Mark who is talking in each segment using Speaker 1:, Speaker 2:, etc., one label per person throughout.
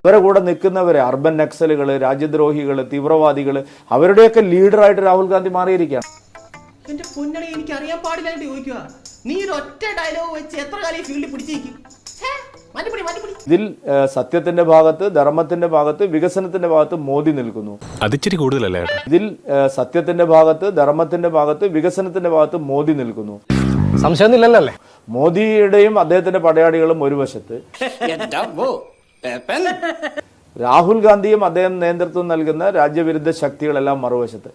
Speaker 1: അവരെ കൂടെ നിൽക്കുന്നവരെ അർബൻ നക്സലുകൾ, രാജ്യദ്രോഹികൾ, തീവ്രവാദികൾ, അവരുടെയൊക്കെ ലീഡറായിട്ട് രാഹുൽ ഗാന്ധി മാറിയിരിക്കുകയാണ്.
Speaker 2: എന്റെ പൊന്നണി, എനിക്ക് അറിയാൻ പാടില്ലായിട്ട് ചോദിക്കുക, നീ ഒരു ഒറ്റ ഡയലോഗ് വെച്ച് എത്ര കാലം ഈ ഫീൽഡിൽ പിടിച്ചേക്കും?
Speaker 1: ഇതിൽ സത്യത്തിന്റെ ഭാഗത്ത്, ധർമ്മത്തിന്റെ ഭാഗത്ത്, വികസനത്തിന്റെ ഭാഗത്ത് മോദി നിൽക്കുന്നു.
Speaker 3: അതിച്ചിരി കൂടുതലല്ലേ?
Speaker 1: ഇതിൽ സത്യത്തിന്റെ ഭാഗത്ത്, ധർമ്മത്തിന്റെ ഭാഗത്ത്, വികസനത്തിന്റെ ഭാഗത്ത് മോദി നിൽക്കുന്നു.
Speaker 4: സംശയമൊന്നുമില്ലല്ലേ?
Speaker 1: മോദിയുടെയും അദ്ദേഹത്തിന്റെ പടയാളികളും ഒരു വശത്ത്, രാഹുൽ ഗാന്ധിയും അദ്ദേഹം നേതൃത്വം നൽകുന്ന രാജ്യവിരുദ്ധ ശക്തികളെല്ലാം മറുവശത്ത്.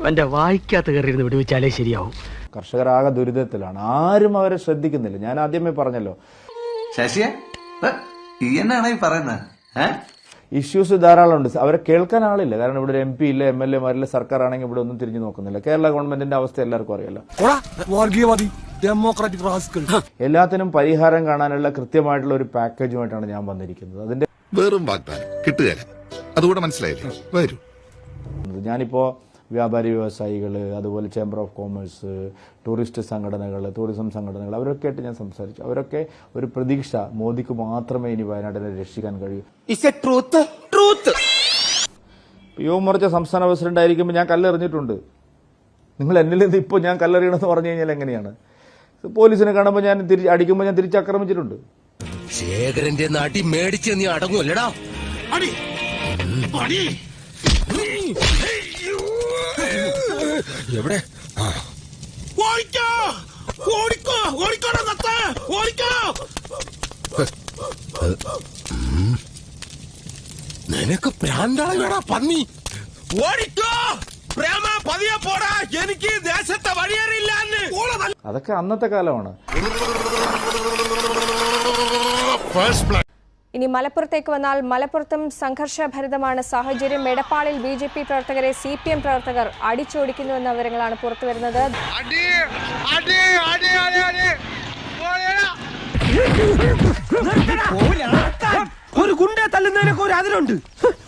Speaker 4: എന്റെ വായിക്കാത്ത കയറിയിരുന്ന് വിടുവിച്ചാലേ ശരിയാവും.
Speaker 1: കർഷകരാകെ ദുരിതത്തിലാണ്, ആരും അവരെ ശ്രദ്ധിക്കുന്നില്ല. ഞാൻ ആദ്യമേ പറഞ്ഞല്ലോ,
Speaker 5: ശശിയെ എന്നാണ് ഈ പറയുന്നത്?
Speaker 1: ഇഷ്യൂസ് ധാരാളം ഉണ്ട്, അവരെ കേൾക്കാൻ ആളില്ല. കാരണം ഇവിടെ MP ഇല്ല, MLA മാരില്ല, സർക്കാർ ആണെങ്കിൽ ഇവിടെ ഒന്നും തിരിഞ്ഞു നോക്കുന്നില്ല. കേരള ഗവൺമെന്റിന്റെ അവസ്ഥ എല്ലാവർക്കും അറിയാലോ. എല്ലാത്തിനും പരിഹാരം കാണാനുള്ള കൃത്യമായിട്ടുള്ള ഒരു പാക്കേജുമായിട്ടാണ് ഞാൻ വന്നിരിക്കുന്നത്. അതിന്റെ
Speaker 6: വെറും വാഗ്ദാനം കിട്ടുകയില്ല, അതുകൂടെ മനസ്സിലായില്ലേ? വരൂ.
Speaker 1: ഞാനിപ്പോ വ്യാപാരി വ്യവസായികൾ, അതുപോലെ ചേംബർ ഓഫ് കോമേഴ്സ്, ടൂറിസ്റ്റ് സംഘടനകൾ, ടൂറിസം സംഘടനകൾ, അവരൊക്കെ ആയിട്ട് ഞാൻ സംസാരിച്ചു. അവരൊക്കെ ഒരു പ്രതീക്ഷ, മോദിക്ക് മാത്രമേ ഇനി വയനാട്ടിനെ രക്ഷിക്കാൻ കഴിയൂ. യുവമോർച്ച സംസ്ഥാന പ്രസിഡന്റ് ആയിരിക്കുമ്പോൾ ഞാൻ കല്ലെറിഞ്ഞിട്ടുണ്ട്. നിങ്ങൾ എന്നിൽ നിന്ന് ഇപ്പോൾ ഞാൻ കല്ലെറിയണമെന്ന് പറഞ്ഞു കഴിഞ്ഞാൽ എങ്ങനെയാണ്? പോലീസിനെ കാണുമ്പോൾ ഞാൻ അടിക്കുമ്പോൾ ഞാൻ തിരിച്ചാക്രമിച്ചിട്ടുണ്ട്.
Speaker 7: ശേഖരന്റെ നാട്ടി മേടിച്ച് നീ അടങ്ങൂല്ലടാ. എവിടെ നിനക്ക് പ്രാന്താളാ പന്നി? ഓടിക്കോ പ്രേമ, പതിയെ പോടാ, എനിക്ക് ദേശത്തെ വഴിയേറിയില്ല.
Speaker 1: അതൊക്കെ അന്നത്തെ കാലമാണ്.
Speaker 8: ഇനി മലപ്പുറത്തേക്ക് വന്നാൽ മലപ്പുറത്തും സംഘർഷഭരിതമാണ് സാഹചര്യം. എടപ്പാളിൽ BJP പ്രവർത്തകരെ CPM പ്രവർത്തകർ അടിച്ചോടിക്കുന്നുവെന്ന വിവരങ്ങളാണ് പുറത്തുവരുന്നത്.
Speaker 4: ഒരു ഗുണ്ടെ തല്ലുന്നതിനൊക്കെ ഒരു അതിലുണ്ട്.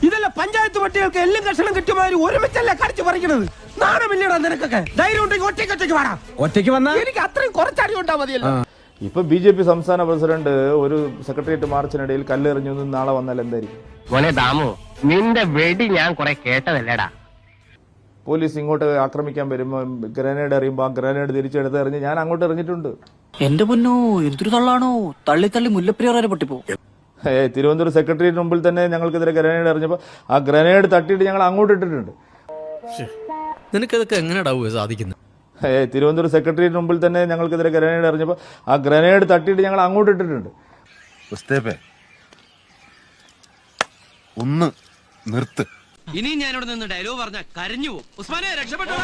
Speaker 4: ഇതല്ല പഞ്ചായത്ത് പട്ടികൾക്ക് എല്ലാം കഷണം കിട്ടുമാതിരി ഒരുമിച്ചല്ല കടിച്ചു പറിക്കുന്നത്. നാണമില്ലടാ നിനക്കൊക്കെ. ധൈര്യം ഉണ്ടെങ്കിൽ ഒറ്റയ്ക്ക് വാടാ. ഒറ്റയ്ക്ക് വന്നാൽ എനിക്ക് അത്രയും കുറച്ചടി ഉണ്ടാ മതിയല്ലോ.
Speaker 1: ഇപ്പൊ BJP സംസ്ഥാന പ്രസിഡന്റ് ഒരു സെക്രട്ടേറിയറ്റ് മാർച്ചിനിടയിൽ കല്ലെറിഞ്ഞു, നാളെ വന്നാൽ എന്തായിരിക്കും?
Speaker 9: മോനെ ദാമു, നിന്റെ വെടി ഞാൻ കുറെ കേട്ടതല്ലേടാ.
Speaker 1: പോലീസ് ഇങ്ങോട്ട് ആക്രമിക്കാൻ വരുമ്പോൾ ഗ്രനേഡ് എറിയുമ്പോൾ ആ ഗ്രനേഡ് തിരിച്ചെടുത്ത് എറിഞ്ഞ് ഞാൻ അങ്ങോട്ട് എറിഞ്ഞിട്ടുണ്ട്.
Speaker 10: എന്റെ പൊന്നോ, എന്തൊരു തള്ളാണോ! തള്ളി തള്ളി മുല്ലപ്പെരിയാർ വരെ പൊട്ടിപ്പോ.
Speaker 1: തിരുവനന്തപുരം സെക്രട്ടേറിയറ്റ് മുമ്പിൽ തന്നെ ഞങ്ങൾക്കെതിരെ ഗ്രനേഡ് എറിഞ്ഞപ്പോൾ ആ ഗ്രനേഡ് തട്ടിയിട്ട് ഞങ്ങൾ അങ്ങോട്ട് ഇട്ടിട്ടുണ്ട്.
Speaker 7: നിനക്കതൊക്കെ എങ്ങനെയാ സാധിക്കുന്നത്?
Speaker 1: തിരുവനന്തപുരം സെക്രട്ടേറിയറ്റ് മുമ്പിൽ തന്നെ ഞങ്ങൾക്കെതിരെ ഗ്രനേഡ് എറിഞ്ഞപ്പോൾ ആ ഗ്രനേഡ് തട്ടിയിട്ട് ഞങ്ങൾ അങ്ങോട്ട് ഇട്ടിട്ടുണ്ട്.
Speaker 6: ഒന്ന് നിർത്ത്.
Speaker 2: ഇനി ഞാനിവിടെ നിന്ന് ഡയലോഗ് പറഞ്ഞ കരഞ്ഞു പോകും. ഉസ്മാനെ രക്ഷപ്പെട്ടോ.